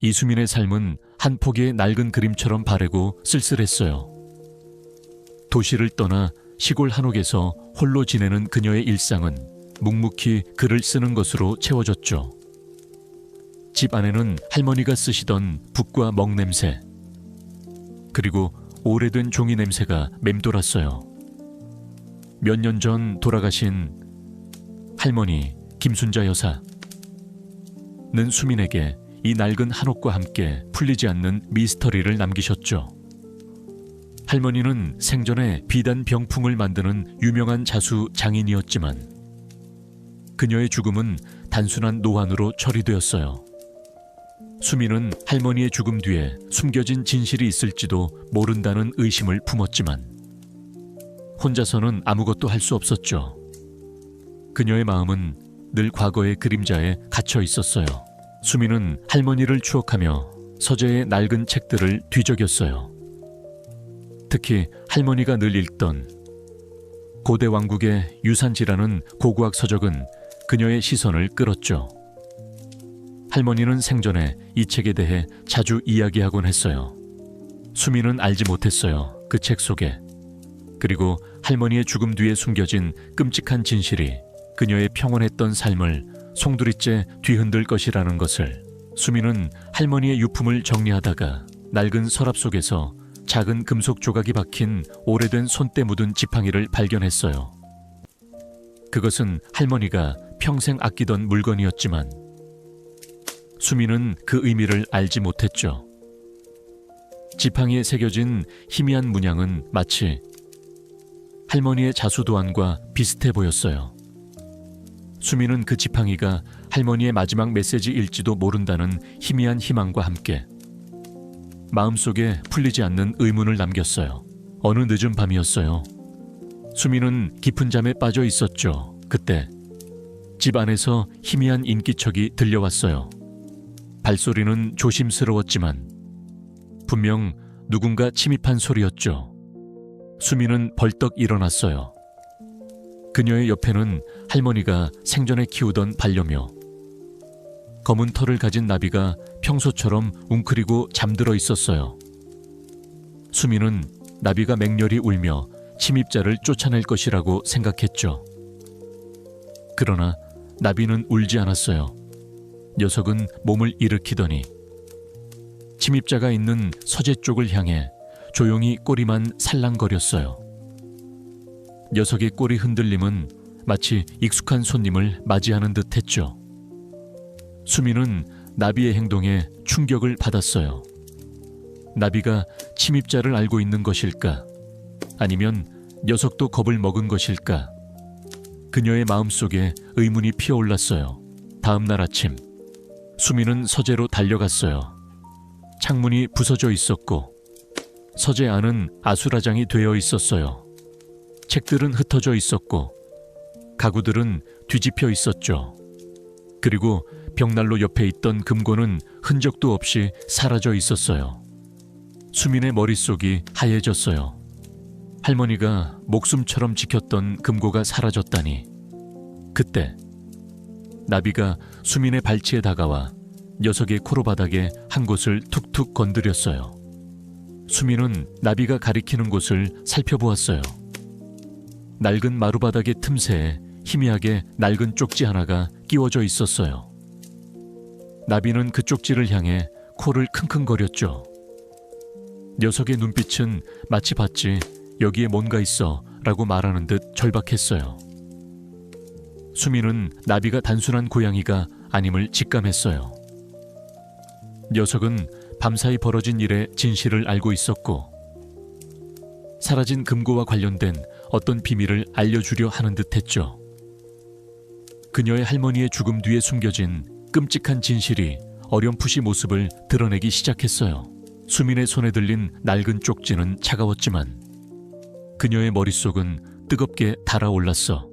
이수민의 삶은 한 폭의 낡은 그림처럼 바래고 쓸쓸했어요. 도시를 떠나 시골 한옥에서 홀로 지내는 그녀의 일상은 묵묵히 글을 쓰는 것으로 채워졌죠. 집 안에는 할머니가 쓰시던 붓과 먹 냄새, 그리고 오래된 종이 냄새가 맴돌았어요. 몇 년 전 돌아가신 할머니 김순자 여사는 수민에게 이 낡은 한옥과 함께 풀리지 않는 미스터리를 남기셨죠. 할머니는 생전에 비단 병풍을 만드는 유명한 자수 장인이었지만 그녀의 죽음은 단순한 노환으로 처리되었어요. 수민은 할머니의 죽음 뒤에 숨겨진 진실이 있을지도 모른다는 의심을 품었지만 혼자서는 아무것도 할 수 없었죠. 그녀의 마음은 늘 과거의 그림자에 갇혀 있었어요. 수민은 할머니를 추억하며 서재의 낡은 책들을 뒤적였어요. 특히 할머니가 늘 읽던 고대 왕국의 유산지라는 고고학 서적은 그녀의 시선을 끌었죠. 할머니는 생전에 이 책에 대해 자주 이야기하곤 했어요. 수민은 알지 못했어요. 그 책 속에. 그리고 할머니의 죽음 뒤에 숨겨진 끔찍한 진실이 그녀의 평온했던 삶을 송두리째 뒤흔들 것이라는 것을. 수민은 할머니의 유품을 정리하다가 낡은 서랍 속에서 작은 금속 조각이 박힌 오래된 손때 묻은 지팡이를 발견했어요. 그것은 할머니가 평생 아끼던 물건이었지만 수민은 그 의미를 알지 못했죠. 지팡이에 새겨진 희미한 문양은 마치 할머니의 자수도안과 비슷해 보였어요. 수민은 그 지팡이가 할머니의 마지막 메시지일지도 모른다는 희미한 희망과 함께 마음속에 풀리지 않는 의문을 남겼어요. 어느 늦은 밤이었어요. 수민은 깊은 잠에 빠져 있었죠. 그때 집 안에서 희미한 인기척이 들려왔어요. 발소리는 조심스러웠지만 분명 누군가 침입한 소리였죠. 수민은 벌떡 일어났어요. 그녀의 옆에는 할머니가 생전에 키우던 반려묘. 검은 털을 가진 나비가 평소처럼 웅크리고 잠들어 있었어요. 수민은 나비가 맹렬히 울며 침입자를 쫓아낼 것이라고 생각했죠. 그러나 나비는 울지 않았어요. 녀석은 몸을 일으키더니 침입자가 있는 서재 쪽을 향해 조용히 꼬리만 살랑거렸어요. 녀석의 꼬리 흔들림은 마치 익숙한 손님을 맞이하는 듯 했죠. 수민은 나비의 행동에 충격을 받았어요. 나비가 침입자를 알고 있는 것일까? 아니면 녀석도 겁을 먹은 것일까? 그녀의 마음속에 의문이 피어올랐어요. 다음 날 아침, 수민은 서재로 달려갔어요. 창문이 부서져 있었고 서재 안은 아수라장이 되어 있었어요. 책들은 흩어져 있었고 가구들은 뒤집혀 있었죠. 그리고 벽난로 옆에 있던 금고는 흔적도 없이 사라져 있었어요. 수민의 머릿속이 하얘졌어요. 할머니가 목숨처럼 지켰던 금고가 사라졌다니. 그때 나비가 수민의 발치에 다가와 녀석의 코로바닥에 한 곳을 툭툭 건드렸어요. 수민은 나비가 가리키는 곳을 살펴보았어요. 낡은 마루바닥의 틈새에 희미하게 낡은 쪽지 하나가 끼워져 있었어요. 나비는 그 쪽지를 향해 코를 킁킁거렸죠. 녀석의 눈빛은 마치 봤지 여기에 뭔가 있어 라고 말하는 듯 절박했어요. 수민은 나비가 단순한 고양이가 아님을 직감했어요. 녀석은 밤사이 벌어진 일의 진실을 알고 있었고 사라진 금고와 관련된 어떤 비밀을 알려주려 하는 듯했죠. 그녀의 할머니의 죽음 뒤에 숨겨진 끔찍한 진실이 어렴풋이 모습을 드러내기 시작했어요. 수민의 손에 들린 낡은 쪽지는 차가웠지만 그녀의 머릿속은 뜨겁게 달아올랐어.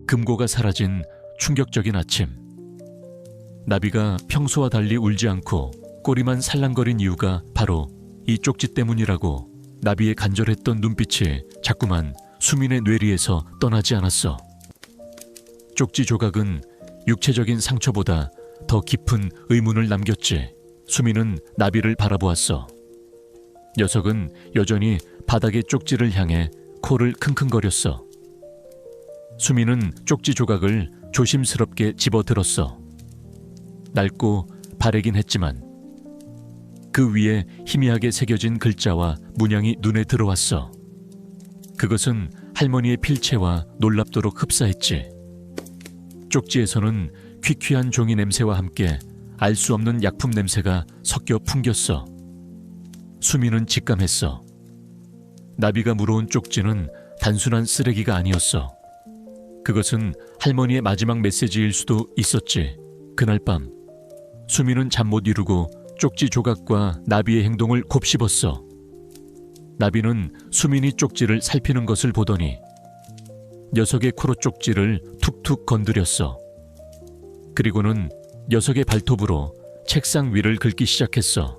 금고가 사라진 충격적인 아침. 나비가 평소와 달리 울지 않고 꼬리만 살랑거린 이유가 바로 이 쪽지 때문이라고 나비의 간절했던 눈빛이 자꾸만 수민의 뇌리에서 떠나지 않았어. 쪽지 조각은 육체적인 상처보다 더 깊은 의문을 남겼지. 수미는 나비를 바라보았어. 녀석은 여전히 바닥의 쪽지를 향해 코를 킁킁거렸어. 수미는 쪽지 조각을 조심스럽게 집어들었어. 낡고 바래긴 했지만 그 위에 희미하게 새겨진 글자와 문양이 눈에 들어왔어. 그것은 할머니의 필체와 놀랍도록 흡사했지. 쪽지에서는 퀴퀴한 종이 냄새와 함께 알 수 없는 약품 냄새가 섞여 풍겼어. 수미는 직감했어. 나비가 물어온 쪽지는 단순한 쓰레기가 아니었어. 그것은 할머니의 마지막 메시지일 수도 있었지. 그날 밤 수미는 잠 못 이루고 쪽지 조각과 나비의 행동을 곱씹었어. 나비는 수민이 쪽지를 살피는 것을 보더니 녀석의 코로 쪽지를 툭툭 건드렸어. 그리고는 녀석의 발톱으로 책상 위를 긁기 시작했어.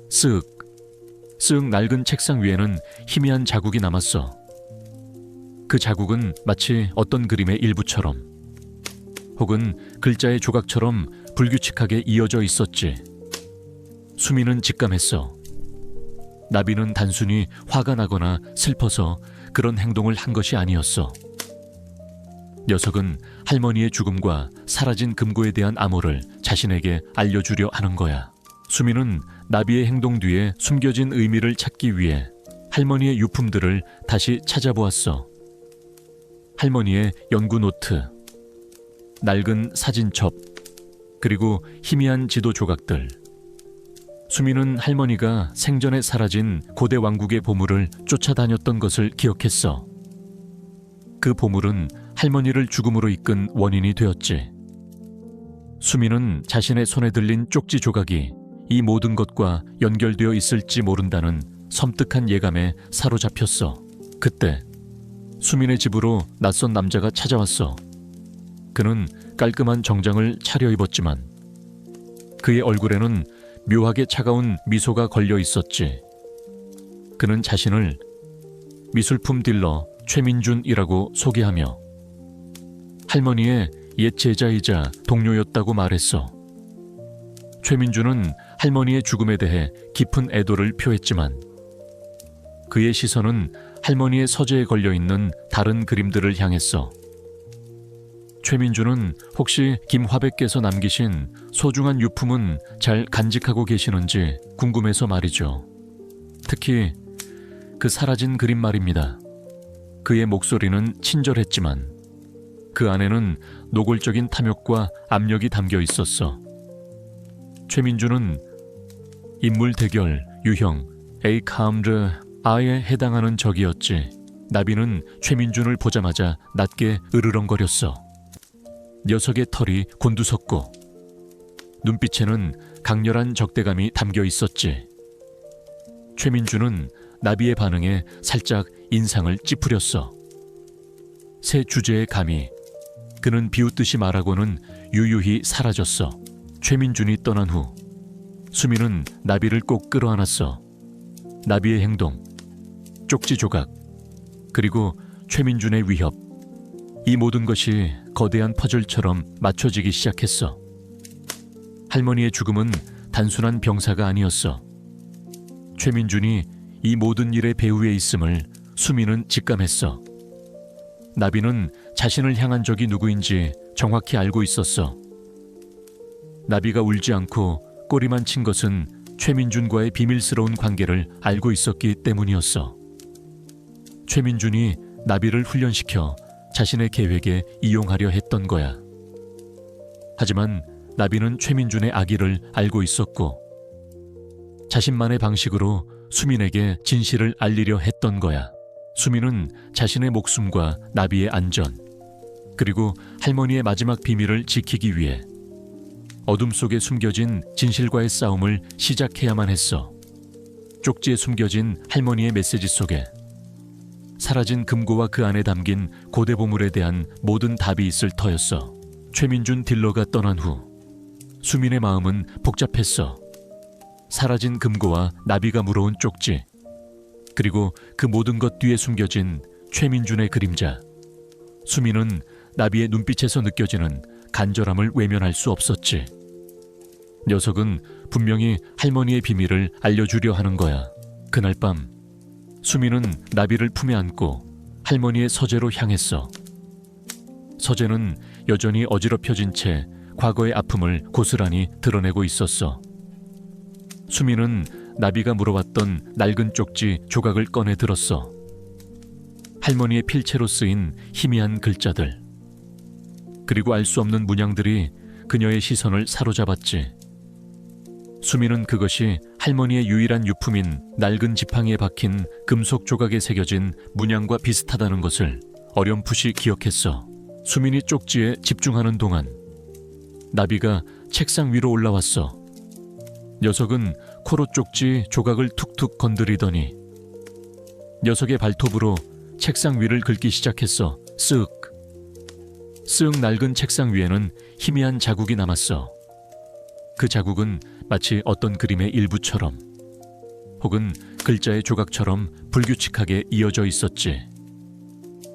쓱 낡은 책상 위에는 희미한 자국이 남았어. 그 자국은 마치 어떤 그림의 일부처럼 혹은 글자의 조각처럼 불규칙하게 이어져 있었지. 수미는 직감했어. 나비는 단순히 화가 나거나 슬퍼서 그런 행동을 한 것이 아니었어. 녀석은 할머니의 죽음과 사라진 금고에 대한 암호를 자신에게 알려주려 하는 거야. 수미는 나비의 행동 뒤에 숨겨진 의미를 찾기 위해 할머니의 유품들을 다시 찾아보았어. 할머니의 연구 노트, 낡은 사진첩, 그리고 희미한 지도 조각들. 수미는 할머니가 생전에 사라진 고대 왕국의 보물을 쫓아다녔던 것을 기억했어. 그 보물은 할머니를 죽음으로 이끈 원인이 되었지. 수미는 자신의 손에 들린 쪽지 조각이 이 모든 것과 연결되어 있을지 모른다는 섬뜩한 예감에 사로잡혔어. 그때 수민의 집으로 낯선 남자가 찾아왔어. 그는 깔끔한 정장을 차려입었지만 그의 얼굴에는 묘하게 차가운 미소가 걸려 있었지. 그는 자신을 미술품 딜러 최민준이라고 소개하며 할머니의 옛 제자이자 동료였다고 말했어. 최민준은 할머니의 죽음에 대해 깊은 애도를 표했지만 그의 시선은 할머니의 서재에 걸려있는 다른 그림들을 향했어. 최민준은 혹시 김화백께서 남기신 소중한 유품은 잘 간직하고 계시는지 궁금해서 말이죠. 특히 그 사라진 그림 말입니다. 그의 목소리는 친절했지만 그 안에는 노골적인 탐욕과 압력이 담겨 있었어. 최민준은 인물 대결, 유형, 에이 카음르 아에 해당하는 적이었지. 나비는 최민준을 보자마자 낮게 으르렁거렸어. 녀석의 털이 곤두섰고 눈빛에는 강렬한 적대감이 담겨 있었지. 최민준은 나비의 반응에 살짝 인상을 찌푸렸어. 새 주제의 감이 그는 비웃듯이 말하고는 유유히 사라졌어. 최민준이 떠난 후 수미는 나비를 꼭 끌어안았어. 나비의 행동, 쪽지 조각, 그리고 최민준의 위협, 이 모든 것이 거대한 퍼즐처럼 맞춰지기 시작했어. 할머니의 죽음은 단순한 병사가 아니었어. 최민준이 이 모든 일의 배후에 있음을 수미는 직감했어. 나비는 자신을 향한 적이 누구인지 정확히 알고 있었어. 나비가 울지 않고 꼬리만 친 것은 최민준과의 비밀스러운 관계를 알고 있었기 때문이었어. 최민준이 나비를 훈련시켜 자신의 계획에 이용하려 했던 거야. 하지만 나비는 최민준의 악의를 알고 있었고 자신만의 방식으로 수민에게 진실을 알리려 했던 거야. 수민은 자신의 목숨과 나비의 안전, 그리고 할머니의 마지막 비밀을 지키기 위해 어둠 속에 숨겨진 진실과의 싸움을 시작해야만 했어. 쪽지에 숨겨진 할머니의 메시지 속에 사라진 금고와 그 안에 담긴 고대 보물에 대한 모든 답이 있을 터였어. 최민준 딜러가 떠난 후 수민의 마음은 복잡했어. 사라진 금고와 나비가 물어온 쪽지, 그리고 그 모든 것 뒤에 숨겨진 최민준의 그림자. 수민은 나비의 눈빛에서 느껴지는 간절함을 외면할 수 없었지. 녀석은 분명히 할머니의 비밀을 알려주려 하는 거야. 그날 밤 수미는 나비를 품에 안고 할머니의 서재로 향했어. 서재는 여전히 어지럽혀진 채 과거의 아픔을 고스란히 드러내고 있었어. 수미는 나비가 물어왔던 낡은 쪽지 조각을 꺼내 들었어. 할머니의 필체로 쓰인 희미한 글자들, 그리고 알 수 없는 문양들이 그녀의 시선을 사로잡았지. 수미는 그것이 할머니의 유일한 유품인 낡은 지팡이에 박힌 금속 조각에 새겨진 문양과 비슷하다는 것을 어렴풋이 기억했어. 수민이 쪽지에 집중하는 동안 나비가 책상 위로 올라왔어. 녀석은 코로 쪽지 조각을 툭툭 건드리더니 녀석의 발톱으로 책상 위를 긁기 시작했어. 쓱. 쓱. 낡은 책상 위에는 희미한 자국이 남았어. 그 자국은 마치 어떤 그림의 일부처럼 혹은 글자의 조각처럼 불규칙하게 이어져 있었지.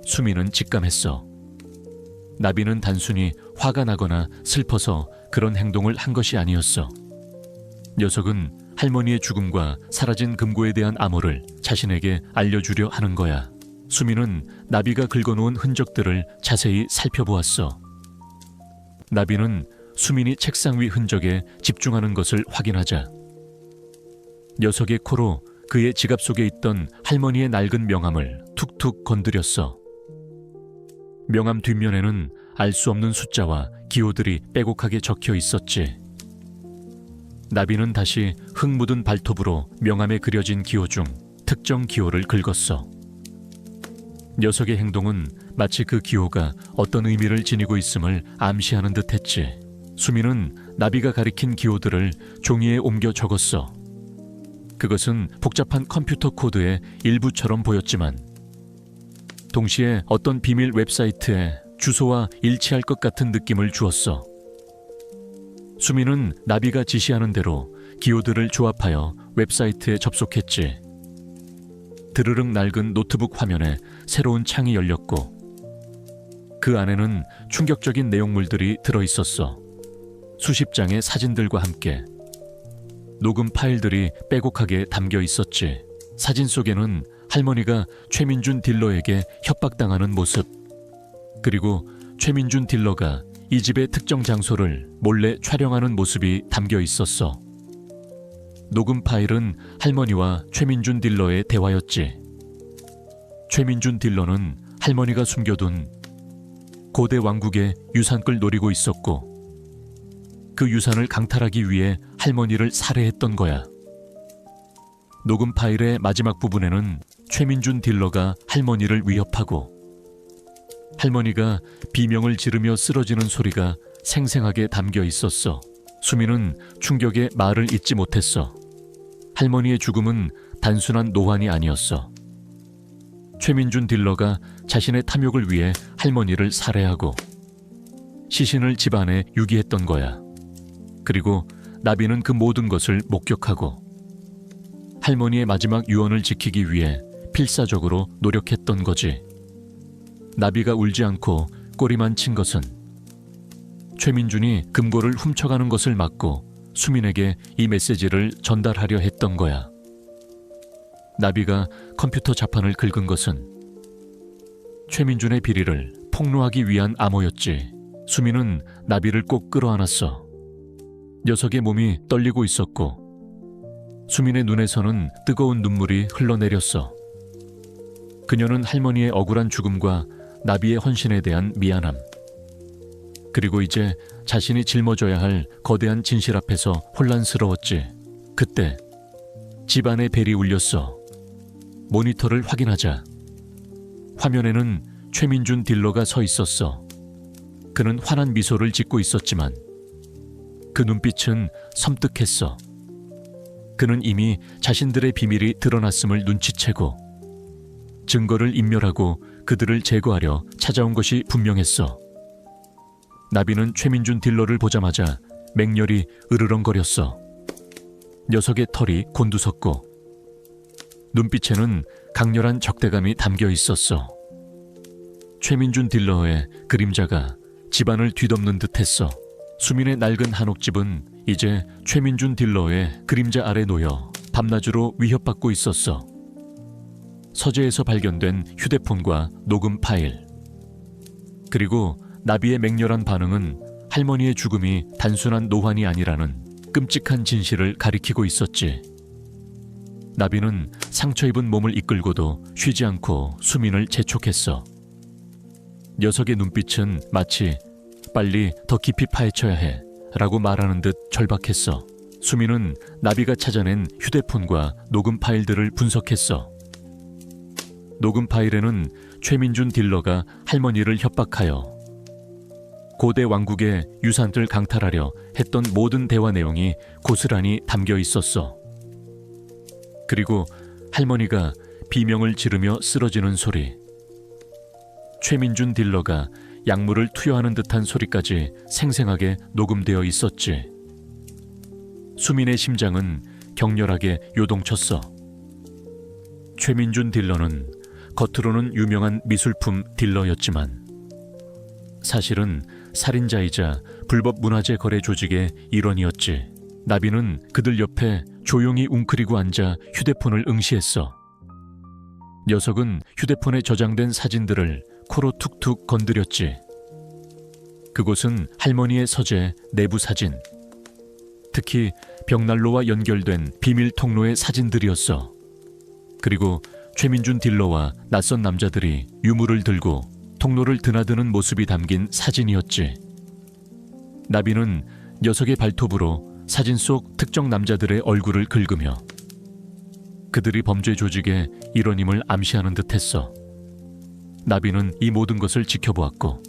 수미는 직감했어. 나비는 단순히 화가 나거나 슬퍼서 그런 행동을 한 것이 아니었어. 녀석은 할머니의 죽음과 사라진 금고에 대한 암호를 자신에게 알려주려 하는 거야. 수미는 나비가 긁어놓은 흔적들을 자세히 살펴보았어. 나비는 수민이 책상 위 흔적에 집중하는 것을 확인하자 녀석의 코로 그의 지갑 속에 있던 할머니의 낡은 명함을 툭툭 건드렸어. 명함 뒷면에는 알 수 없는 숫자와 기호들이 빼곡하게 적혀 있었지. 나비는 다시 흙 묻은 발톱으로 명함에 그려진 기호 중 특정 기호를 긁었어. 녀석의 행동은 마치 그 기호가 어떤 의미를 지니고 있음을 암시하는 듯했지. 수미는 나비가 가리킨 기호들을 종이에 옮겨 적었어. 그것은 복잡한 컴퓨터 코드의 일부처럼 보였지만 동시에 어떤 비밀 웹사이트의 주소와 일치할 것 같은 느낌을 주었어. 수미는 나비가 지시하는 대로 기호들을 조합하여 웹사이트에 접속했지. 드르륵 낡은 노트북 화면에 새로운 창이 열렸고 그 안에는 충격적인 내용물들이 들어있었어. 수십 장의 사진들과 함께 녹음 파일들이 빼곡하게 담겨 있었지. 사진 속에는 할머니가 최민준 딜러에게 협박당하는 모습, 그리고 최민준 딜러가 이 집의 특정 장소를 몰래 촬영하는 모습이 담겨 있었어. 녹음 파일은 할머니와 최민준 딜러의 대화였지. 최민준 딜러는 할머니가 숨겨둔 고대 왕국의 유산을 노리고 있었고 그 유산을 강탈하기 위해 할머니를 살해했던 거야. 녹음 파일의 마지막 부분에는 최민준 딜러가 할머니를 위협하고 할머니가 비명을 지르며 쓰러지는 소리가 생생하게 담겨 있었어. 수미는 충격에 말을 잇지 못했어. 할머니의 죽음은 단순한 노환이 아니었어. 최민준 딜러가 자신의 탐욕을 위해 할머니를 살해하고 시신을 집안에 유기했던 거야. 그리고 나비는 그 모든 것을 목격하고 할머니의 마지막 유언을 지키기 위해 필사적으로 노력했던 거지. 나비가 울지 않고 꼬리만 친 것은 최민준이 금고를 훔쳐가는 것을 막고 수민에게 이 메시지를 전달하려 했던 거야. 나비가 컴퓨터 자판을 긁은 것은 최민준의 비리를 폭로하기 위한 암호였지. 수민은 나비를 꼭 끌어안았어. 녀석의 몸이 떨리고 있었고 수민의 눈에서는 뜨거운 눈물이 흘러내렸어. 그녀는 할머니의 억울한 죽음과 나비의 헌신에 대한 미안함, 그리고 이제 자신이 짊어져야 할 거대한 진실 앞에서 혼란스러웠지. 그때 집안의 벨이 울렸어. 모니터를 확인하자 화면에는 최민준 딜러가 서 있었어. 그는 환한 미소를 짓고 있었지만 그 눈빛은 섬뜩했어. 그는 이미 자신들의 비밀이 드러났음을 눈치채고 증거를 인멸하고 그들을 제거하려 찾아온 것이 분명했어. 나비는 최민준 딜러를 보자마자 맹렬히 으르렁거렸어. 녀석의 털이 곤두섰고 눈빛에는 강렬한 적대감이 담겨 있었어. 최민준 딜러의 그림자가 집안을 뒤덮는 듯했어. 수민의 낡은 한옥집은 이제 최민준 딜러의 그림자 아래 놓여 밤낮으로 위협받고 있었어. 서재에서 발견된 휴대폰과 녹음 파일, 그리고 나비의 맹렬한 반응은 할머니의 죽음이 단순한 노환이 아니라는 끔찍한 진실을 가리키고 있었지. 나비는 상처 입은 몸을 이끌고도 쉬지 않고 수민을 재촉했어. 녀석의 눈빛은 마치 빨리 더 깊이 파헤쳐야 해 라고 말하는 듯 절박했어. 수민은 나비가 찾아낸 휴대폰과 녹음 파일들을 분석했어. 녹음 파일에는 최민준 딜러가 할머니를 협박하여 고대 왕국의 유산을 강탈하려 했던 모든 대화 내용이 고스란히 담겨 있었어. 그리고 할머니가 비명을 지르며 쓰러지는 소리, 최민준 딜러가 약물을 투여하는 듯한 소리까지 생생하게 녹음되어 있었지. 수민의 심장은 격렬하게 요동쳤어. 최민준 딜러는 겉으로는 유명한 미술품 딜러였지만 사실은 살인자이자 불법 문화재 거래 조직의 일원이었지. 나비는 그들 옆에 조용히 웅크리고 앉아 휴대폰을 응시했어. 녀석은 휴대폰에 저장된 사진들을 코로 툭툭 건드렸지. 그곳은 할머니의 서재 내부 사진, 특히 벽난로와 연결된 비밀 통로의 사진들이었어. 그리고 최민준 딜러와 낯선 남자들이 유물을 들고 통로를 드나드는 모습이 담긴 사진이었지. 나비는 녀석의 발톱으로 사진 속 특정 남자들의 얼굴을 긁으며 그들이 범죄 조직의 일원임을 암시하는 듯했어. 나비는 이 모든 것을 지켜보았고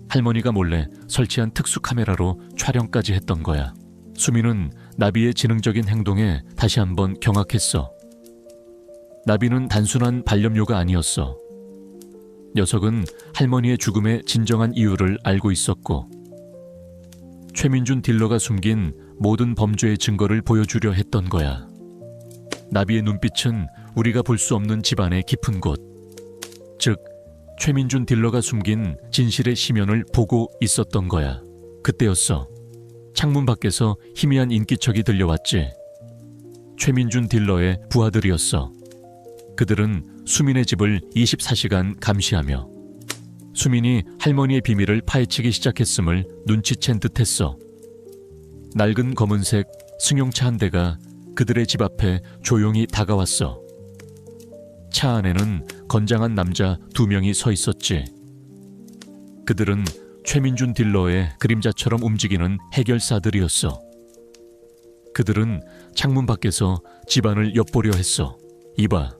할머니가 몰래 설치한 특수 카메라로 촬영까지 했던 거야. 수민은 나비의 지능적인 행동에 다시 한번 경악했어. 나비는 단순한 반려묘가 아니었어. 녀석은 할머니의 죽음의 진정한 이유를 알고 있었고 최민준 딜러가 숨긴 모든 범죄의 증거를 보여주려 했던 거야. 나비의 눈빛은 우리가 볼 수 없는 집안의 깊은 곳, 즉 최민준 딜러가 숨긴 진실의 심연을 보고 있었던 거야. 그때였어. 창문 밖에서 희미한 인기척이 들려왔지. 최민준 딜러의 부하들이었어. 그들은 수민의 집을 24시간 감시하며 수민이 할머니의 비밀을 파헤치기 시작했음을 눈치챈 듯했어. 낡은 검은색 승용차 한 대가 그들의 집 앞에 조용히 다가왔어. 차 안에는 건장한 남자 2명이 서 있었지. 그들은 최민준 딜러의 그림자처럼 움직이는 해결사들이었어. 그들은 창문 밖에서 집안을 엿보려 했어. 이봐,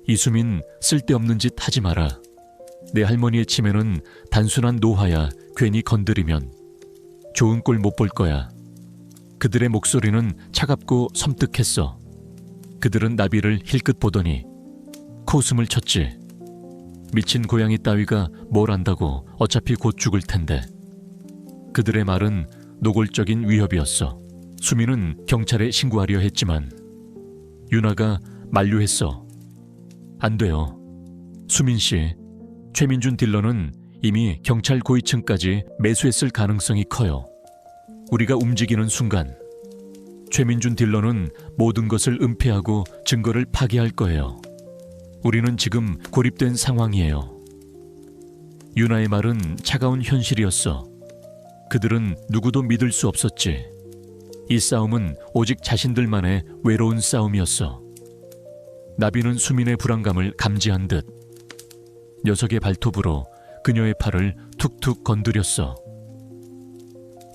이수민 쓸데없는 짓 하지 마라. 내 할머니의 치매는 단순한 노화야. 괜히 건드리면 좋은 꼴 못 볼 거야. 그들의 목소리는 차갑고 섬뜩했어. 그들은 나비를 힐끗 보더니 코웃음을 쳤지. 미친 고양이 따위가 뭘 안다고, 어차피 곧 죽을 텐데. 그들의 말은 노골적인 위협이었어. 수민은 경찰에 신고하려 했지만 윤아가 만류했어. 안 돼요. 수민 씨, 최민준 딜러는 이미 경찰 고위층까지 매수했을 가능성이 커요. 우리가 움직이는 순간 최민준 딜러는 모든 것을 은폐하고 증거를 파기할 거예요. 우리는 지금 고립된 상황이에요. 윤아의 말은 차가운 현실이었어. 그들은 누구도 믿을 수 없었지. 이 싸움은 오직 자신들만의 외로운 싸움이었어. 나비는 수민의 불안감을 감지한 듯 녀석의 발톱으로 그녀의 팔을 툭툭 건드렸어.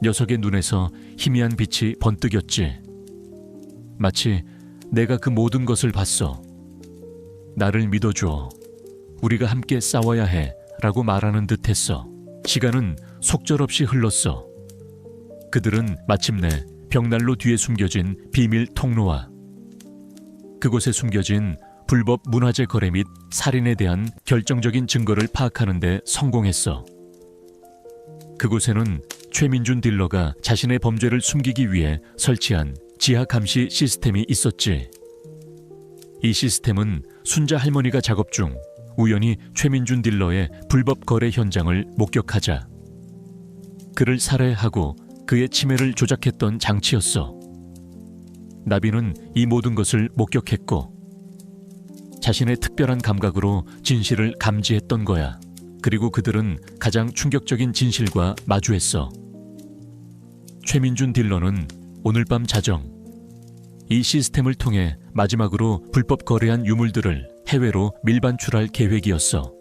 녀석의 눈에서 희미한 빛이 번뜩였지. 마치 내가 그 모든 것을 봤어. 나를 믿어줘. 우리가 함께 싸워야 해. 라고 말하는 듯 했어. 시간은 속절없이 흘렀어. 그들은 마침내 벽난로 뒤에 숨겨진 비밀 통로와 그곳에 숨겨진 불법 문화재 거래 및 살인에 대한 결정적인 증거를 파악하는 데 성공했어. 그곳에는 최민준 딜러가 자신의 범죄를 숨기기 위해 설치한 지하 감시 시스템이 있었지. 이 시스템은 순자 할머니가 작업 중 우연히 최민준 딜러의 불법 거래 현장을 목격하자 그를 살해하고 그의 치매를 조작했던 장치였어. 나비는 이 모든 것을 목격했고 자신의 특별한 감각으로 진실을 감지했던 거야. 그리고 그들은 가장 충격적인 진실과 마주했어. 최민준 딜러는 오늘 밤 자정, 이 시스템을 통해 마지막으로 불법 거래한 유물들을 해외로 밀반출할 계획이었어.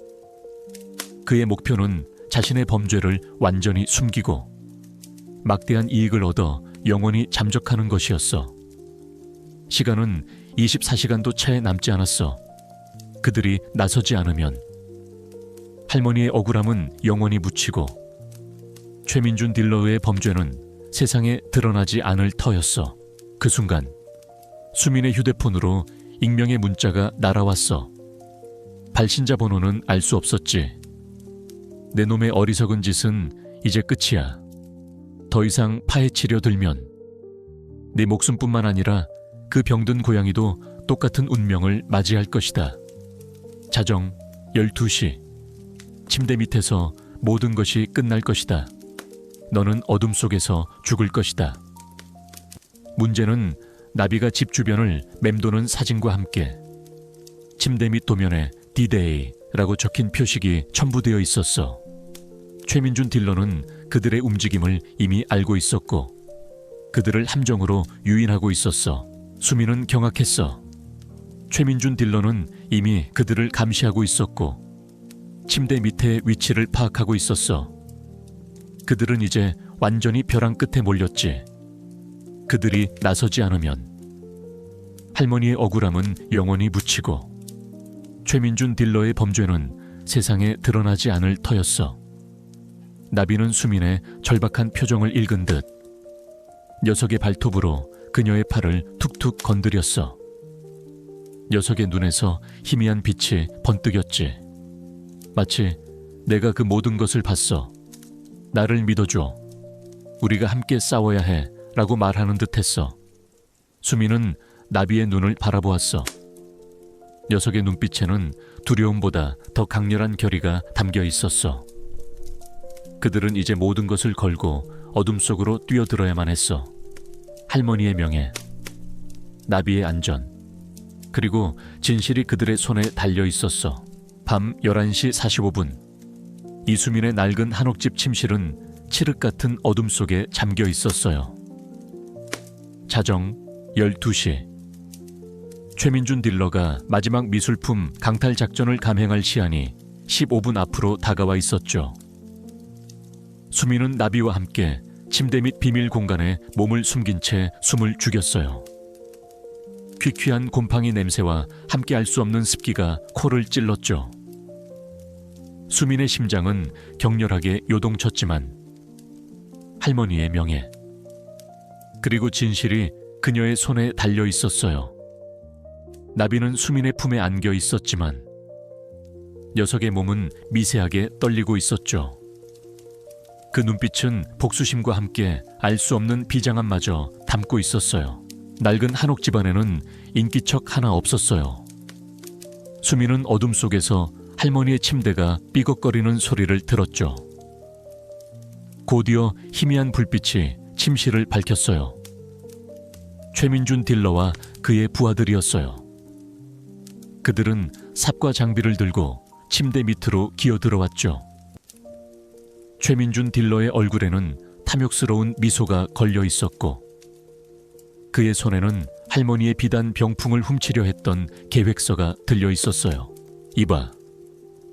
그의 목표는 자신의 범죄를 완전히 숨기고 막대한 이익을 얻어 영원히 잠적하는 것이었어. 시간은 24시간도 채 남지 않았어. 그들이 나서지 않으면 할머니의 억울함은 영원히 묻히고 최민준 딜러의 범죄는 세상에 드러나지 않을 터였어. 그 순간 수민의 휴대폰으로 익명의 문자가 날아왔어. 발신자 번호는 알 수 없었지. 내 놈의 어리석은 짓은 이제 끝이야. 더 이상 파헤치려 들면 네 목숨뿐만 아니라 그 병든 고양이도 똑같은 운명을 맞이할 것이다. 자정 12시. 침대 밑에서 모든 것이 끝날 것이다. 너는 어둠 속에서 죽을 것이다. 문제는 나비가 집 주변을 맴도는 사진과 함께 침대 밑 도면에 D-Day라고 적힌 표식이 첨부되어 있었어. 최민준 딜러는 그들의 움직임을 이미 알고 있었고 그들을 함정으로 유인하고 있었어. 수민은 경악했어. 최민준 딜러는 이미 그들을 감시하고 있었고 침대 밑의 위치를 파악하고 있었어. 그들은 이제 완전히 벼랑 끝에 몰렸지. 그들이 나서지 않으면 할머니의 억울함은 영원히 묻히고 최민준 딜러의 범죄는 세상에 드러나지 않을 터였어. 나비는 수민의 절박한 표정을 읽은 듯 녀석의 발톱으로 그녀의 팔을 툭툭 건드렸어. 녀석의 눈에서 희미한 빛이 번뜩였지. 마치 내가 그 모든 것을 봤어. 나를 믿어줘. 우리가 함께 싸워야 해 라고 말하는 듯했어. 수민은 나비의 눈을 바라보았어. 녀석의 눈빛에는 두려움보다 더 강렬한 결의가 담겨 있었어. 그들은 이제 모든 것을 걸고 어둠 속으로 뛰어들어야만 했어. 할머니의 명예, 나비의 안전, 그리고 진실이 그들의 손에 달려 있었어. 밤 11시 45분. 이수민의 낡은 한옥집 침실은 칠흑 같은 어둠 속에 잠겨 있었어요. 자정 12시. 최민준 딜러가 마지막 미술품 강탈 작전을 감행할 시한이 15분 앞으로 다가와 있었죠. 수민은 나비와 함께 침대 및 비밀 공간에 몸을 숨긴 채 숨을 죽였어요. 퀴퀴한 곰팡이 냄새와 함께 알 수 없는 습기가 코를 찔렀죠. 수민의 심장은 격렬하게 요동쳤지만 할머니의 명예, 그리고 진실이 그녀의 손에 달려 있었어요. 나비는 수민의 품에 안겨 있었지만 녀석의 몸은 미세하게 떨리고 있었죠. 그 눈빛은 복수심과 함께 알 수 없는 비장함마저 담고 있었어요. 낡은 한옥 집안에는 인기척 하나 없었어요. 수민은 어둠 속에서 할머니의 침대가 삐걱거리는 소리를 들었죠. 곧이어 희미한 불빛이 침실을 밝혔어요. 최민준 딜러와 그의 부하들이었어요. 그들은 삽과 장비를 들고 침대 밑으로 기어들어왔죠. 최민준 딜러의 얼굴에는 탐욕스러운 미소가 걸려 있었고 그의 손에는 할머니의 비단 병풍을 훔치려 했던 계획서가 들려 있었어요. 이봐,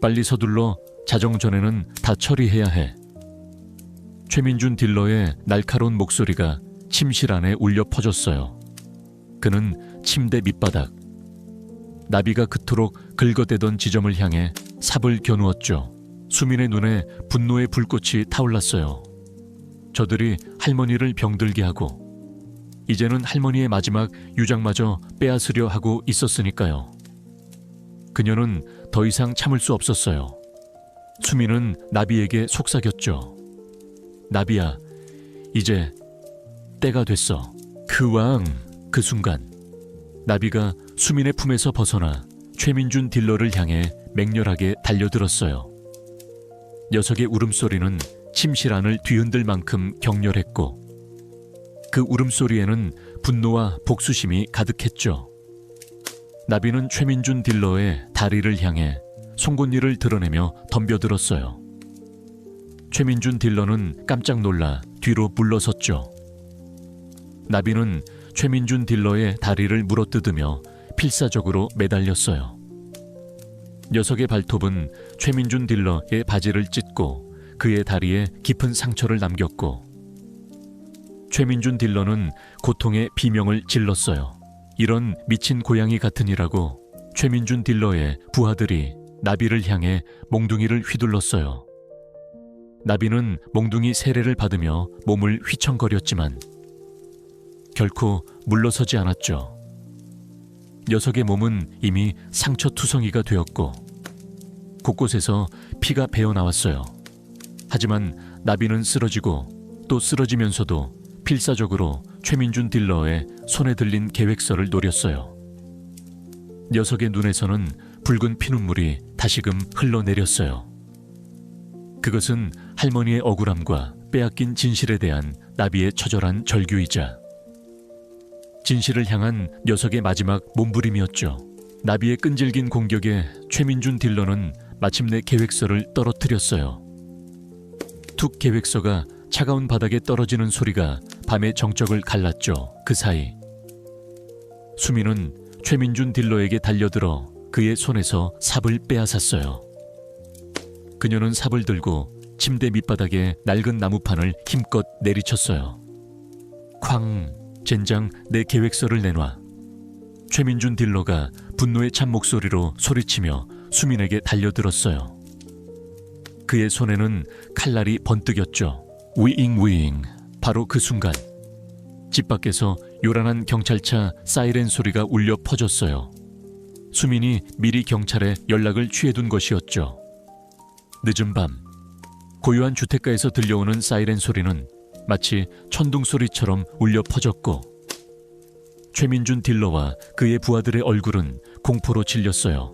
빨리 서둘러. 자정 전에는 다 처리해야 해. 최민준 딜러의 날카로운 목소리가 침실 안에 울려 퍼졌어요. 그는 침대 밑바닥, 나비가 그토록 긁어대던 지점을 향해 삽을 겨누었죠. 수민의 눈에 분노의 불꽃이 타올랐어요. 저들이 할머니를 병들게 하고 이제는 할머니의 마지막 유장마저 빼앗으려 하고 있었으니까요. 그녀는 더 이상 참을 수 없었어요. 수민은 나비에게 속삭였죠. 나비야, 이제 때가 됐어. 그 순간 나비가 수민의 품에서 벗어나 최민준 딜러를 향해 맹렬하게 달려들었어요. 녀석의 울음소리는 침실 안을 뒤흔들 만큼 격렬했고 그 울음소리에는 분노와 복수심이 가득했죠. 나비는 최민준 딜러의 다리를 향해 송곳니를 드러내며 덤벼들었어요. 최민준 딜러는 깜짝 놀라 뒤로 물러섰죠. 나비는 최민준 딜러의 다리를 물어뜯으며 필사적으로 매달렸어요. 녀석의 발톱은 최민준 딜러의 바지를 찢고 그의 다리에 깊은 상처를 남겼고, 최민준 딜러는 고통의 비명을 질렀어요. 이런 미친 고양이 같으니라고 최민준 딜러의 부하들이 나비를 향해 몽둥이를 휘둘렀어요. 나비는 몽둥이 세례를 받으며 몸을 휘청거렸지만 결코 물러서지 않았죠. 녀석의 몸은 이미 상처투성이가 되었고 곳곳에서 피가 배어나왔어요. 하지만 나비는 쓰러지고 또 쓰러지면서도 필사적으로 최민준 딜러의 손에 들린 계획서를 노렸어요. 녀석의 눈에서는 붉은 피눈물이 다시금 흘러내렸어요. 그것은 할머니의 억울함과 빼앗긴 진실에 대한 나비의 처절한 절규이자 진실을 향한 녀석의 마지막 몸부림이었죠. 나비의 끈질긴 공격에 최민준 딜러는 마침내 계획서를 떨어뜨렸어요. 툭 계획서가 차가운 바닥에 떨어지는 소리가 밤의 정적을 갈랐죠. 그 사이 수민은 최민준 딜러에게 달려들어 그의 손에서 삽을 빼앗았어요. 그녀는 삽을 들고 침대 밑바닥에 낡은 나무판을 힘껏 내리쳤어요. 쾅! 젠장, 내 계획서를 내놔. 최민준 딜러가 분노에 찬 목소리로 소리치며 수민에게 달려들었어요. 그의 손에는 칼날이 번뜩였죠. 위잉. 바로 그 순간 집 밖에서 요란한 경찰차 사이렌 소리가 울려 퍼졌어요. 수민이 미리 경찰에 연락을 취해둔 것이었죠. 늦은 밤 고요한 주택가에서 들려오는 사이렌 소리는 마치 천둥 소리처럼 울려 퍼졌고 최민준 딜러와 그의 부하들의 얼굴은 공포로 질렸어요.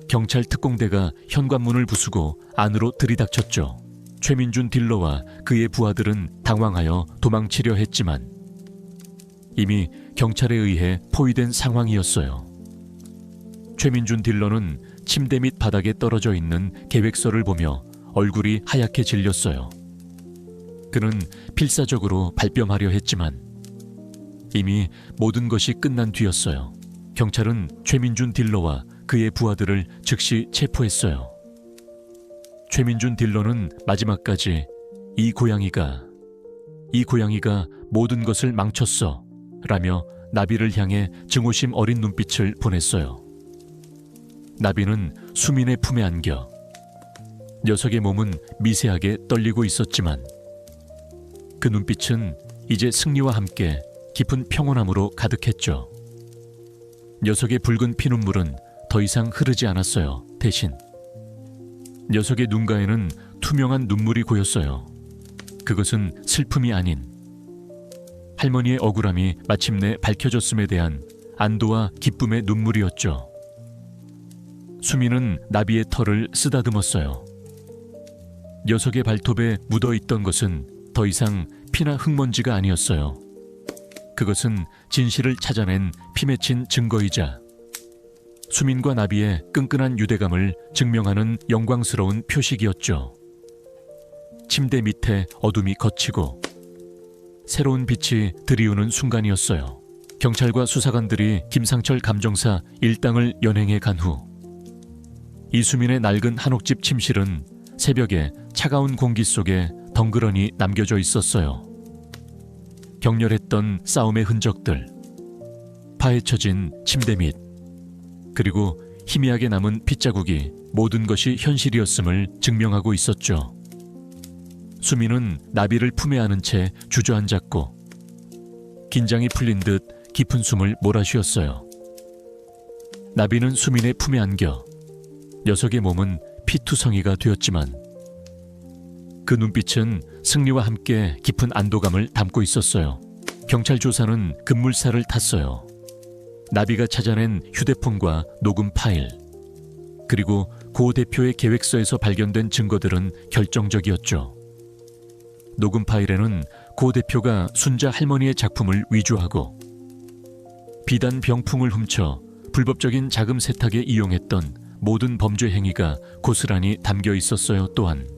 경찰 특공대가 현관문을 부수고 안으로 들이닥쳤죠. 최민준 딜러와 그의 부하들은 당황하여 도망치려 했지만 이미 경찰에 의해 포위된 상황이었어요. 최민준 딜러는 침대 밑 바닥에 떨어져 있는 계획서를 보며 얼굴이 하얗게 질렸어요. 그는 필사적으로 발뺌하려 했지만 이미 모든 것이 끝난 뒤였어요. 경찰은 최민준 딜러와 그의 부하들을 즉시 체포했어요. 최민준 딜러는 마지막까지 이 고양이가 모든 것을 망쳤어 라며 나비를 향해 증오심 어린 눈빛을 보냈어요. 나비는 수민의 품에 안겨 녀석의 몸은 미세하게 떨리고 있었지만 그 눈빛은 이제 승리와 함께 깊은 평온함으로 가득했죠. 녀석의 붉은 피눈물은 더 이상 흐르지 않았어요. 대신 녀석의 눈가에는 투명한 눈물이 고였어요. 그것은 슬픔이 아닌 할머니의 억울함이 마침내 밝혀졌음에 대한 안도와 기쁨의 눈물이었죠. 수민은 나비의 털을 쓰다듬었어요. 녀석의 발톱에 묻어있던 것은 더 이상 피나 흙먼지가 아니었어요. 그것은 진실을 찾아낸 피 맺힌 증거이자 수민과 나비의 끈끈한 유대감을 증명하는 영광스러운 표식이었죠. 침대 밑에 어둠이 걷히고 새로운 빛이 들이우는 순간이었어요. 경찰과 수사관들이 김상철 감정사 일당을 연행해 간 후 이수민의 낡은 한옥집 침실은 새벽에 차가운 공기 속에 덩그러니 남겨져 있었어요. 격렬했던 싸움의 흔적들, 파헤쳐진 침대 밑, 그리고 희미하게 남은 핏자국이 모든 것이 현실이었음을 증명하고 있었죠. 수민은 나비를 품에 안은 채 주저앉았고 긴장이 풀린 듯 깊은 숨을 몰아쉬었어요. 나비는 수민의 품에 안겨 녀석의 몸은 피투성이가 되었지만 그 눈빛은 승리와 함께 깊은 안도감을 담고 있었어요. 경찰 조사는 급물살을 탔어요. 나비가 찾아낸 휴대폰과 녹음 파일, 그리고 고 대표의 계획서에서 발견된 증거들은 결정적이었죠. 녹음 파일에는 고 대표가 순자 할머니의 작품을 위조하고 비단 병풍을 훔쳐 불법적인 자금 세탁에 이용했던 모든 범죄 행위가 고스란히 담겨 있었어요. 또한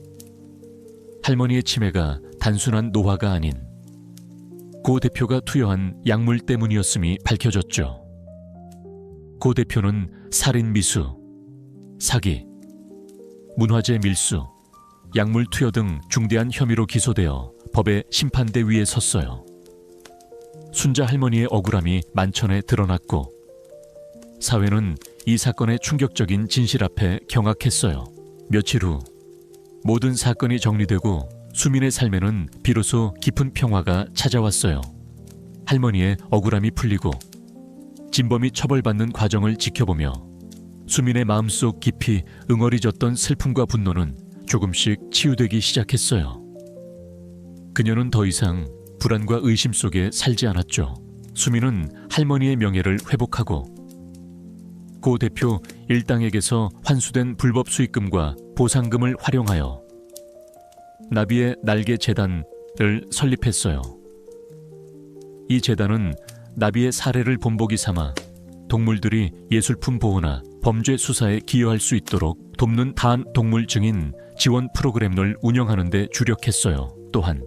할머니의 치매가 단순한 노화가 아닌 고 대표가 투여한 약물 때문이었음이 밝혀졌죠. 고 대표는 살인 미수, 사기, 문화재 밀수, 약물 투여 등 중대한 혐의로 기소되어 법의 심판대 위에 섰어요. 순자 할머니의 억울함이 만천에 드러났고 사회는 이 사건의 충격적인 진실 앞에 경악했어요. 며칠 후 모든 사건이 정리되고 수민의 삶에는 비로소 깊은 평화가 찾아왔어요. 할머니의 억울함이 풀리고 진범이 처벌받는 과정을 지켜보며 수민의 마음속 깊이 응어리졌던 슬픔과 분노는 조금씩 치유되기 시작했어요. 그녀는 더 이상 불안과 의심 속에 살지 않았죠. 수민은 할머니의 명예를 회복하고 고 대표 일당에게서 환수된 불법 수익금과 보상금을 활용하여 나비의 날개 재단을 설립했어요. 이 재단은 나비의 사례를 본보기 삼아 동물들이 예술품 보호나 범죄 수사에 기여할 수 있도록 돕는 단동물 증인 지원 프로그램을 운영하는 데 주력했어요. 또한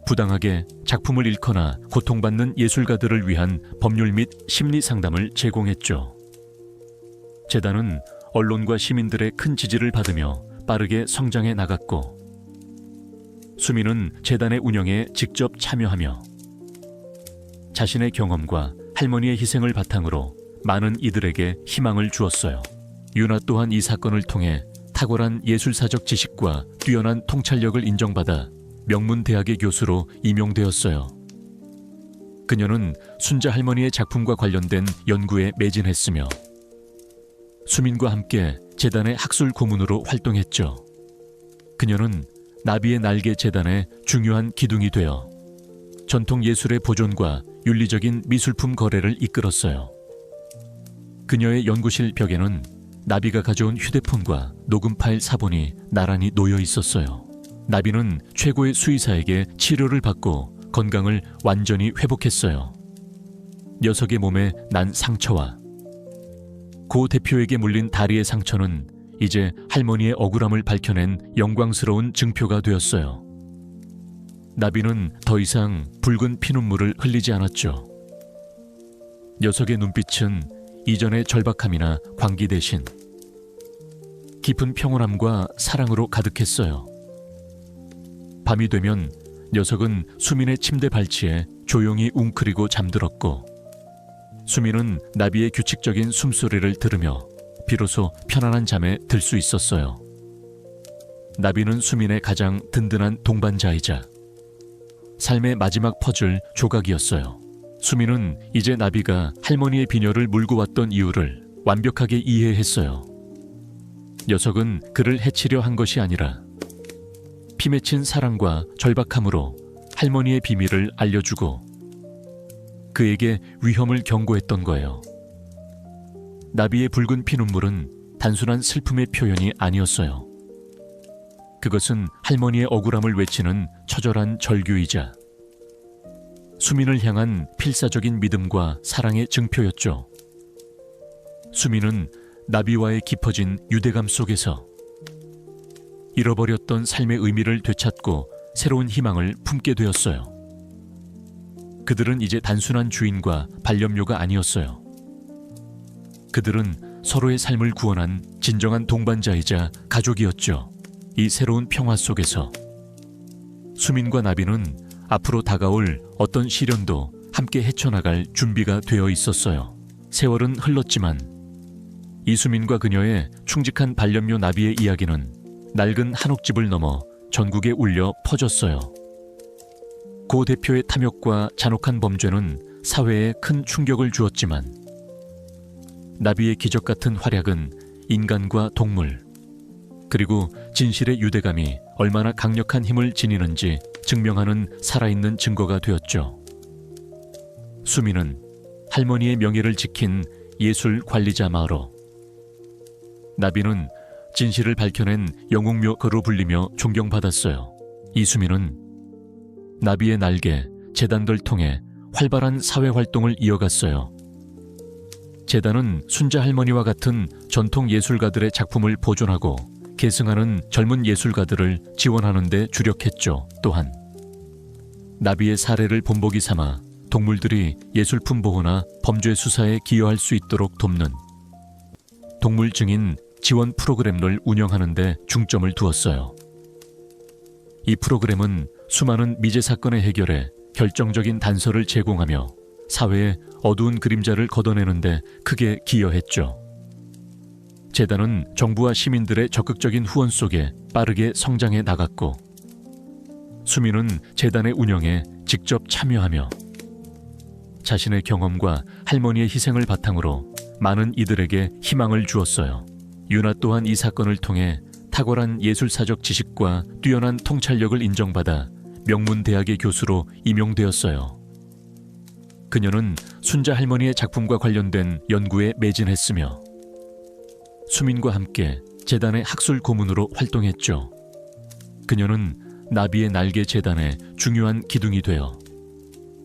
부당하게 작품을 잃거나 고통받는 예술가들을 위한 법률 및 심리 상담을 제공했죠. 재단은 언론과 시민들의 큰 지지를 받으며 빠르게 성장해 나갔고 수민은 재단의 운영에 직접 참여하며 자신의 경험과 할머니의 희생을 바탕으로 많은 이들에게 희망을 주었어요. 유나 또한 이 사건을 통해 탁월한 예술사적 지식과 뛰어난 통찰력을 인정받아 명문대학의 교수로 임용되었어요. 그녀는 순자 할머니의 작품과 관련된 연구에 매진했으며 수민과 함께 재단의 학술 고문으로 활동했죠. 그녀는 나비의 날개 재단의 중요한 기둥이 되어 전통 예술의 보존과 윤리적인 미술품 거래를 이끌었어요. 그녀의 연구실 벽에는 나비가 가져온 휴대폰과 녹음 파일 사본이 나란히 놓여 있었어요. 나비는 최고의 수의사에게 치료를 받고 건강을 완전히 회복했어요. 녀석의 몸에 난 상처와 고 대표에게 물린 다리의 상처는 이제 할머니의 억울함을 밝혀낸 영광스러운 증표가 되었어요. 나비는 더 이상 붉은 피눈물을 흘리지 않았죠. 녀석의 눈빛은 이전의 절박함이나 광기 대신 깊은 평온함과 사랑으로 가득했어요. 밤이 되면 녀석은 수민의 침대 발치에 조용히 웅크리고 잠들었고 수민은 나비의 규칙적인 숨소리를 들으며 비로소 편안한 잠에 들 수 있었어요. 나비는 수민의 가장 든든한 동반자이자 삶의 마지막 퍼즐 조각이었어요. 수민은 이제 나비가 할머니의 비녀를 물고 왔던 이유를 완벽하게 이해했어요. 녀석은 그를 해치려 한 것이 아니라 피 맺힌 사랑과 절박함으로 할머니의 비밀을 알려주고 그에게 위험을 경고했던 거예요. 나비의 붉은 피눈물은 단순한 슬픔의 표현이 아니었어요. 그것은 할머니의 억울함을 외치는 처절한 절규이자 수민을 향한 필사적인 믿음과 사랑의 증표였죠. 수민은 나비와의 깊어진 유대감 속에서 잃어버렸던 삶의 의미를 되찾고 새로운 희망을 품게 되었어요. 그들은 이제 단순한 주인과 반려묘가 아니었어요. 그들은 서로의 삶을 구원한 진정한 동반자이자 가족이었죠. 이 새로운 평화 속에서 수민과 나비는 앞으로 다가올 어떤 시련도 함께 헤쳐나갈 준비가 되어 있었어요. 세월은 흘렀지만 이수민과 그녀의 충직한 반려묘 나비의 이야기는 낡은 한옥집을 넘어 전국에 울려 퍼졌어요. 고 대표의 탐욕과 잔혹한 범죄는 사회에 큰 충격을 주었지만 나비의 기적 같은 활약은 인간과 동물 그리고 진실의 유대감이 얼마나 강력한 힘을 지니는지 증명하는 살아있는 증거가 되었죠. 수민은 할머니의 명예를 지킨 예술 관리자 마으로, 나비는 진실을 밝혀낸 영웅묘거로 불리며 존경받았어요. 이수민은 나비의 날개, 재단들 통해 활발한 사회 활동을 이어갔어요. 재단은 순자 할머니와 같은 전통 예술가들의 작품을 보존하고 계승하는 젊은 예술가들을 지원하는 데 주력했죠. 또한 나비의 사례를 본보기 삼아 동물들이 예술품 보호나 범죄 수사에 기여할 수 있도록 돕는 동물 증인 지원 프로그램을 운영하는 데 중점을 두었어요. 이 프로그램은 수많은 미제 사건의 해결에 결정적인 단서를 제공하며 사회의 어두운 그림자를 걷어내는 데 크게 기여했죠. 재단은 정부와 시민들의 적극적인 후원 속에 빠르게 성장해 나갔고, 수민은 재단의 운영에 직접 참여하며 자신의 경험과 할머니의 희생을 바탕으로 많은 이들에게 희망을 주었어요. 유나 또한 이 사건을 통해 탁월한 예술사적 지식과 뛰어난 통찰력을 인정받아 명문대학의 교수로 임용되었어요. 그녀는 순자 할머니의 작품과 관련된 연구에 매진했으며 수민과 함께 재단의 학술 고문으로 활동했죠. 그녀는 나비의 날개 재단의 중요한 기둥이 되어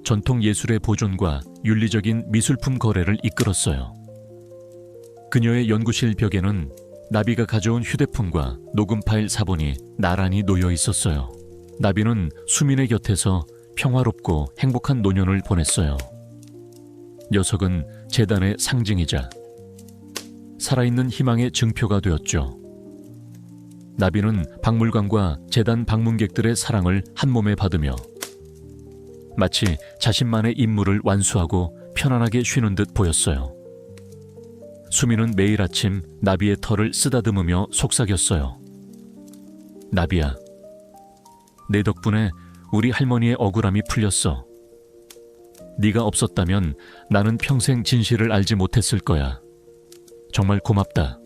전통 예술의 보존과 윤리적인 미술품 거래를 이끌었어요. 그녀의 연구실 벽에는 나비가 가져온 휴대폰과 녹음 파일 사본이 나란히 놓여 있었어요. 나비는 수민의 곁에서 평화롭고 행복한 노년을 보냈어요. 녀석은 재단의 상징이자 살아있는 희망의 증표가 되었죠. 나비는 박물관과 재단 방문객들의 사랑을 한몸에 받으며 마치 자신만의 임무를 완수하고 편안하게 쉬는 듯 보였어요. 수민은 매일 아침 나비의 털을 쓰다듬으며 속삭였어요. 나비야, 내 덕분에 우리 할머니의 억울함이 풀렸어. 네가 없었다면 나는 평생 진실을 알지 못했을 거야. 정말 고맙다.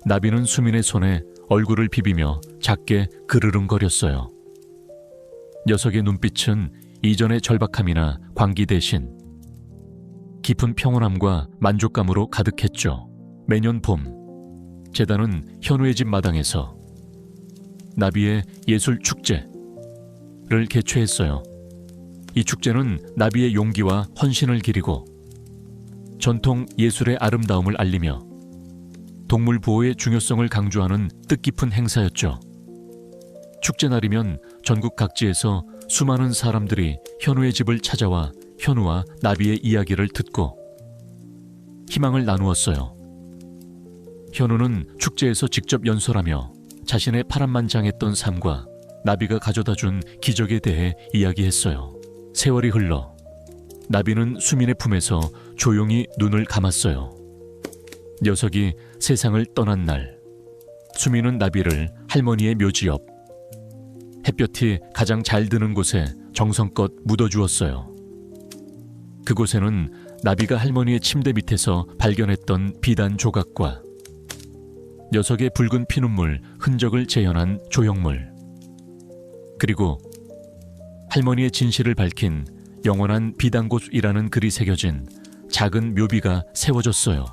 나비는 수민의 손에 얼굴을 비비며 작게 그르릉거렸어요. 녀석의 눈빛은 이전의 절박함이나 광기 대신 깊은 평온함과 만족감으로 가득했죠. 매년 봄, 재단은 현우의 집 마당에서 나비의 예술 축제를 개최했어요. 이 축제는 나비의 용기와 헌신을 기리고 전통 예술의 아름다움을 알리며 동물 보호의 중요성을 강조하는 뜻깊은 행사였죠. 축제 날이면 전국 각지에서 수많은 사람들이 현우의 집을 찾아와 현우와 나비의 이야기를 듣고 희망을 나누었어요. 현우는 축제에서 직접 연설하며 자신의 파란만장했던 삶과 나비가 가져다 준 기적에 대해 이야기했어요. 세월이 흘러 나비는 수민의 품에서 조용히 눈을 감았어요. 녀석이 세상을 떠난 날, 수민은 나비를 할머니의 묘지 옆 햇볕이 가장 잘 드는 곳에 정성껏 묻어주었어요. 그곳에는 나비가 할머니의 침대 밑에서 발견했던 비단 조각과 녀석의 붉은 피눈물 흔적을 재현한 조형물, 그리고 할머니의 진실을 밝힌 영원한 비단곳이라는 글이 새겨진 작은 묘비가 세워졌어요.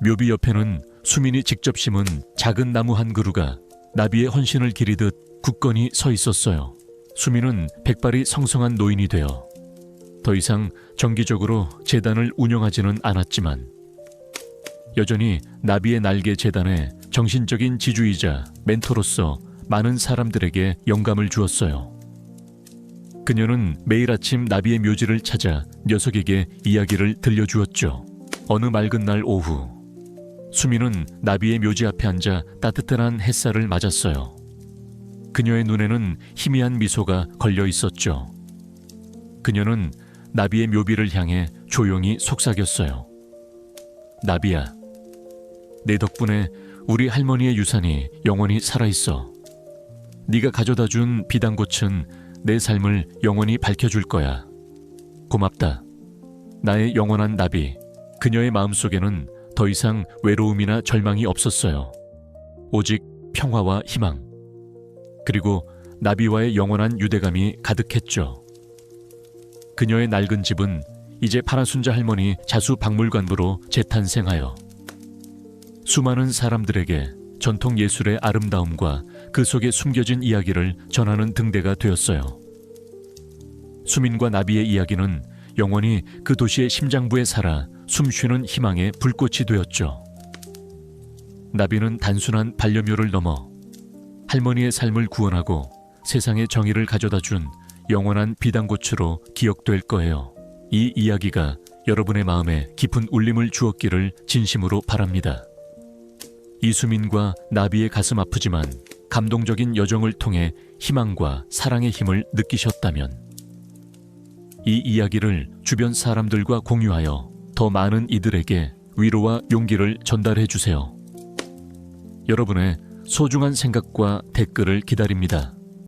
묘비 옆에는 수민이 직접 심은 작은 나무 한 그루가 나비의 헌신을 기리듯 굳건히 서 있었어요. 수민은 백발이 성성한 노인이 되어 더 이상 정기적으로 재단을 운영하지는 않았지만 여전히 나비의 날개 재단의 정신적인 지주이자 멘토로서 많은 사람들에게 영감을 주었어요. 그녀는 매일 아침 나비의 묘지를 찾아 녀석에게 이야기를 들려주었죠. 어느 맑은 날 오후, 수민은 나비의 묘지 앞에 앉아 따뜻한 햇살을 맞았어요. 그녀의 눈에는 희미한 미소가 걸려 있었죠. 그녀는 나비의 묘비를 향해 조용히 속삭였어요. 나비야, 내 덕분에 우리 할머니의 유산이 영원히 살아있어. 네가 가져다 준 비단꽃은 내 삶을 영원히 밝혀줄 거야. 고맙다. 나의 영원한 나비. 그녀의 마음속에는 더 이상 외로움이나 절망이 없었어요. 오직 평화와 희망, 그리고 나비와의 영원한 유대감이 가득했죠. 그녀의 낡은 집은 이제 파라순자 할머니 자수 박물관부로 재탄생하여 수많은 사람들에게 전통 예술의 아름다움과 그 속에 숨겨진 이야기를 전하는 등대가 되었어요. 수민과 나비의 이야기는 영원히 그 도시의 심장부에 살아 숨쉬는 희망의 불꽃이 되었죠. 나비는 단순한 반려묘를 넘어 할머니의 삶을 구원하고 세상의 정의를 가져다 준 영원한 비단꽃으로 기억될 거예요. 이 이야기가 여러분의 마음에 깊은 울림을 주었기를 진심으로 바랍니다. 이수민과 나비의 가슴 아프지만 감동적인 여정을 통해 희망과 사랑의 힘을 느끼셨다면 이 이야기를 주변 사람들과 공유하여 더 많은 이들에게 위로와 용기를 전달해 주세요. 여러분의 소중한 생각과 댓글을 기다립니다.